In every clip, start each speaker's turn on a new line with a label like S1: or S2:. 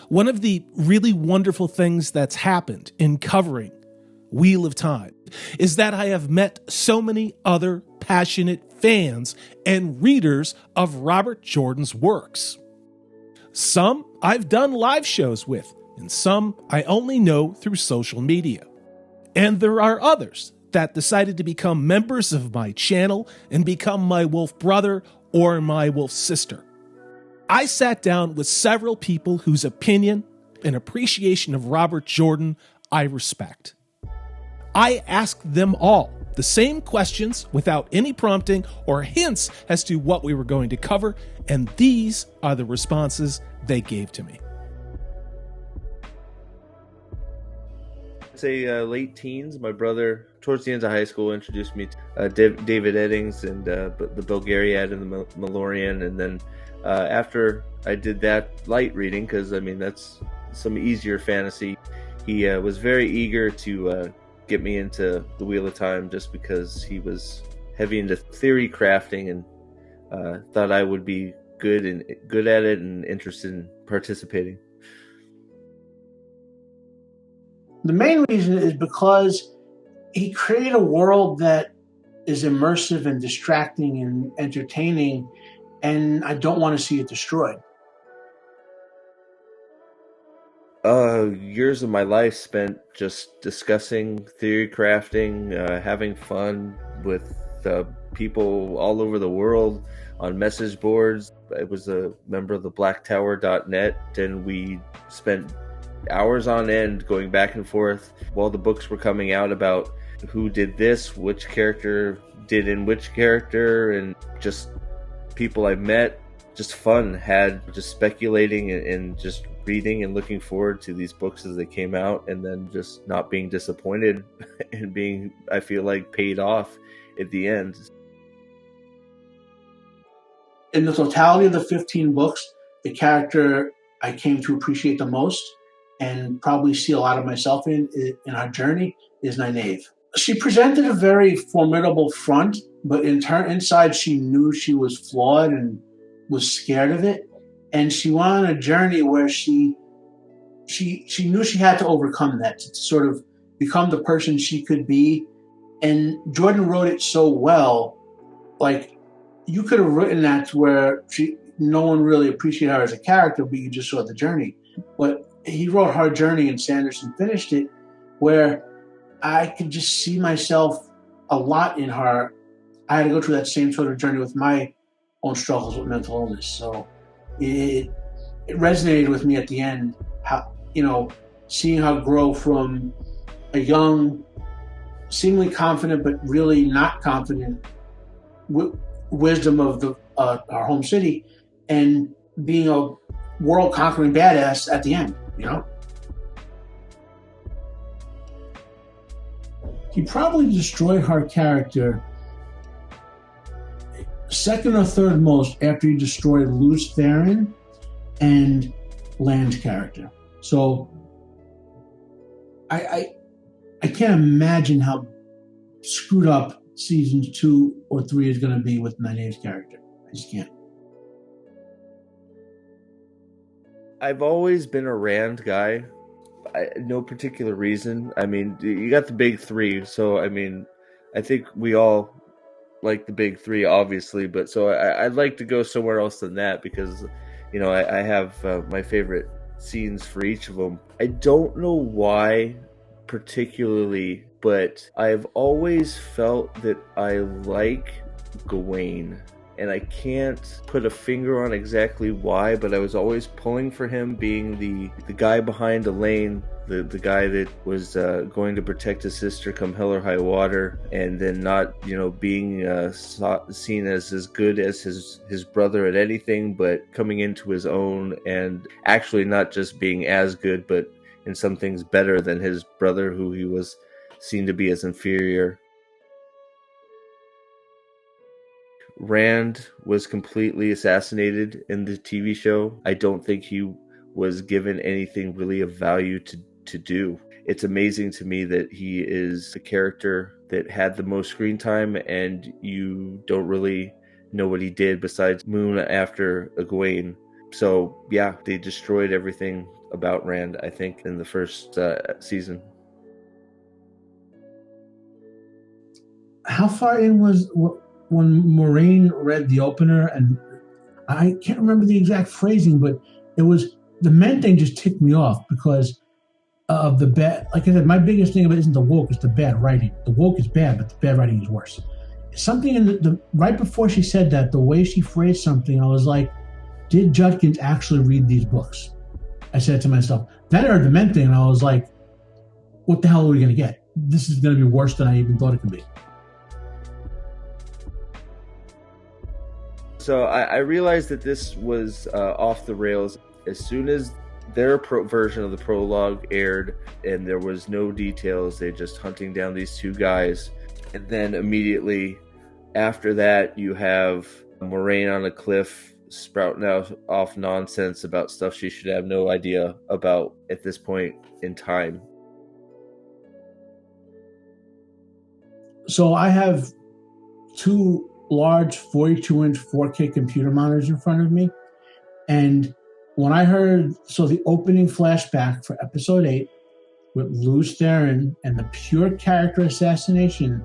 S1: One of the really wonderful things that's happened in covering Wheel of Time is that I have met so many other passionate fans and readers of Robert Jordan's works. Some I've done live shows with, and some I only know through social media. And there are others that decided to become members of my channel and become my wolf brother or my wolf sister. I sat down with several people whose opinion and appreciation of Robert Jordan I respect. I asked them all the same questions without any prompting or hints as to what we were going to cover, and these are the responses they gave to me.
S2: I'd say late teens. My brother, towards the end of high school, introduced me to David Eddings and the Bulgariad and the Malloreon, and then after I did that light reading, because I mean that's some easier fantasy, he was very eager to get me into the Wheel of Time, just because he was heavy into theory crafting and thought I would be good at it and interested in participating.
S3: The main reason is because he created a world that is immersive and distracting and entertaining, and I don't want to see it destroyed.
S2: Years of my life spent just discussing theory crafting, having fun with people all over the world on message boards. I was a member of the blacktower.net, and we spent hours on end going back and forth while the books were coming out about who did this, which character did in which character, and just people I met. Just fun, had just speculating and just reading and looking forward to these books as they came out, and then just not being disappointed and being, I feel like, paid off at the end.
S3: In the totality of the 15 books, the character I came to appreciate the most and probably see a lot of myself in our journey is Nynaeve. She presented a very formidable front, but inside she knew she was flawed and was scared of it. And she went on a journey where she knew she had to overcome that to sort of become the person she could be. And Jordan wrote it so well, like you could have written that to where no one really appreciated her as a character, but you just saw the journey. But he wrote her journey and Sanderson finished it where I could just see myself a lot in her. I had to go through that same sort of journey with my own struggles with mental illness. So it resonated with me at the end, how, seeing her grow from a young, seemingly confident, but really not confident wisdom of our home city, and being a world-conquering badass at the end, He probably destroyed her character second or third most after he destroyed Luce Theron and Land's character. So I can't imagine how screwed up seasons 2 or 3 is going to be with Nynaeve's character. I just can't.
S2: I've always been a Rand guy. No particular reason. I mean, you got the big three, so I mean, I think we all like the big three, obviously, but so I'd like to go somewhere else than that because, I have my favorite scenes for each of them. I don't know why particularly, but I've always felt that I like Gawain. And I can't put a finger on exactly why, but I was always pulling for him being the guy behind Elaine, the guy that was going to protect his sister come hell or high water, and then not, being seen as good as his brother at anything, but coming into his own, and actually not just being as good, but in some things better than his brother, who he was seen to be as inferior. Rand was completely assassinated in the TV show. I don't think he was given anything really of value to do. It's amazing to me that he is the character that had the most screen time, and you don't really know what he did besides moon after Egwene. So yeah, they destroyed everything about Rand, I think, in the first season.
S3: How far in was when Moraine read the opener? And I can't remember the exact phrasing, but it was the men thing just ticked me off because of the bad. Like I said, my biggest thing about it isn't the woke; it's the bad writing. The woke is bad, but the bad writing is worse. Something in the right before she said that, the way she phrased something, I was like, "Did Judkins actually read these books?" I said to myself. Then I heard the men thing, and I was like, "What the hell are we going to get? This is going to be worse than I even thought it could be."
S2: So I realized that this was off the rails as soon as their version of the prologue aired, and there was no details. They just hunting down these two guys, and then immediately after that, you have Moraine on a cliff sprouting out off nonsense about stuff she should have no idea about at this point in time.
S3: So I have two large 42-inch 4K computer monitors in front of me. And when I heard, the opening flashback for episode 8 with Lews Therin and the pure character assassination,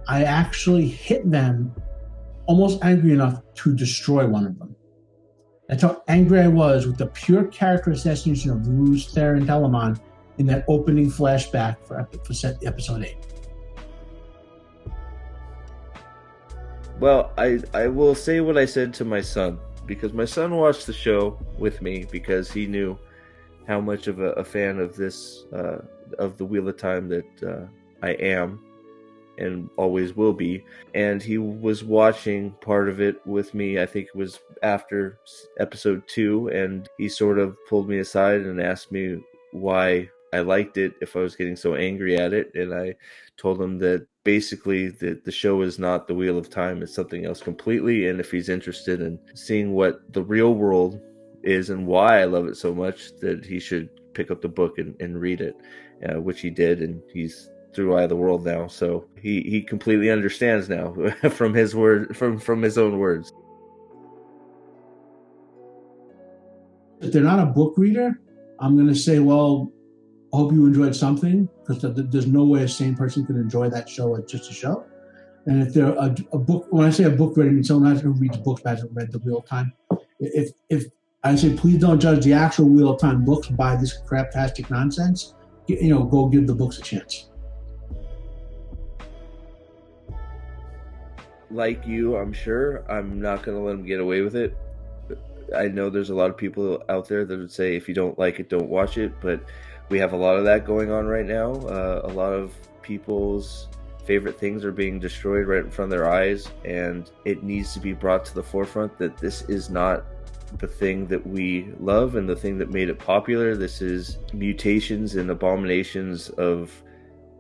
S3: I actually hit them almost angry enough to destroy one of them. That's how angry I was with the pure character assassination of Lews Therin Telamon in that opening flashback for episode 8.
S2: Well, I will say what I said to my son, because my son watched the show with me because he knew how much of a fan of this, of the Wheel of Time that I am and always will be. And he was watching part of it with me. I think it was after episode 2, and he sort of pulled me aside and asked me why I liked it, if I was getting so angry at it. And I told him that basically the show is not the Wheel of Time, it's something else completely. And if he's interested in seeing what the real world is and why I love it so much, that he should pick up the book and read it, which he did, and he's through Eye of the World now. So he completely understands now from his word, from his own words.
S3: If they're not a book reader, I'm going to say, well, I hope you enjoyed something, because there's no way a sane person can enjoy that show as just a show. And if they're a book, when I say a book reader, I mean someone who reads books but hasn't read the Wheel of Time. If I say, please don't judge the actual Wheel of Time books by this craptastic nonsense, go give the books a chance.
S2: Like you, I'm sure I'm not going to let them get away with it. I know there's a lot of people out there that would say, if you don't like it, don't watch it. But we have a lot of that going on right now. A lot of people's favorite things are being destroyed right in front of their eyes, and it needs to be brought to the forefront that this is not the thing that we love and the thing that made it popular. This is mutations and abominations of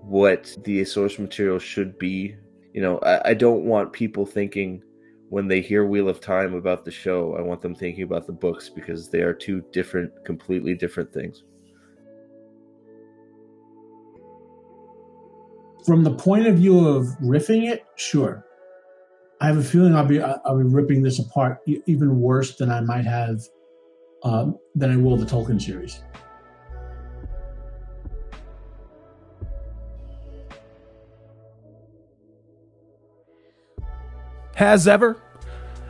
S2: what the source material should be. I don't want people thinking when they hear Wheel of Time about the show, I want them thinking about the books, because they are two completely different things.
S3: From the point of view of riffing it, sure. I have a feeling I'll be ripping this apart even worse than I might have, than I will the Tolkien series.
S1: As ever,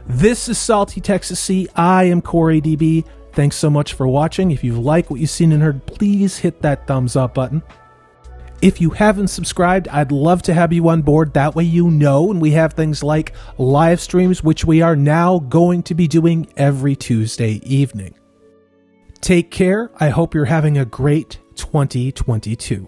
S1: this is Salty Texas Sea. I am Corey DB. Thanks so much for watching. If you like what you've seen and heard, please hit that thumbs up button. If you haven't subscribed, I'd love to have you on board. That way you know, and we have things like live streams, which we are now going to be doing every Tuesday evening. Take care. I hope you're having a great 2022.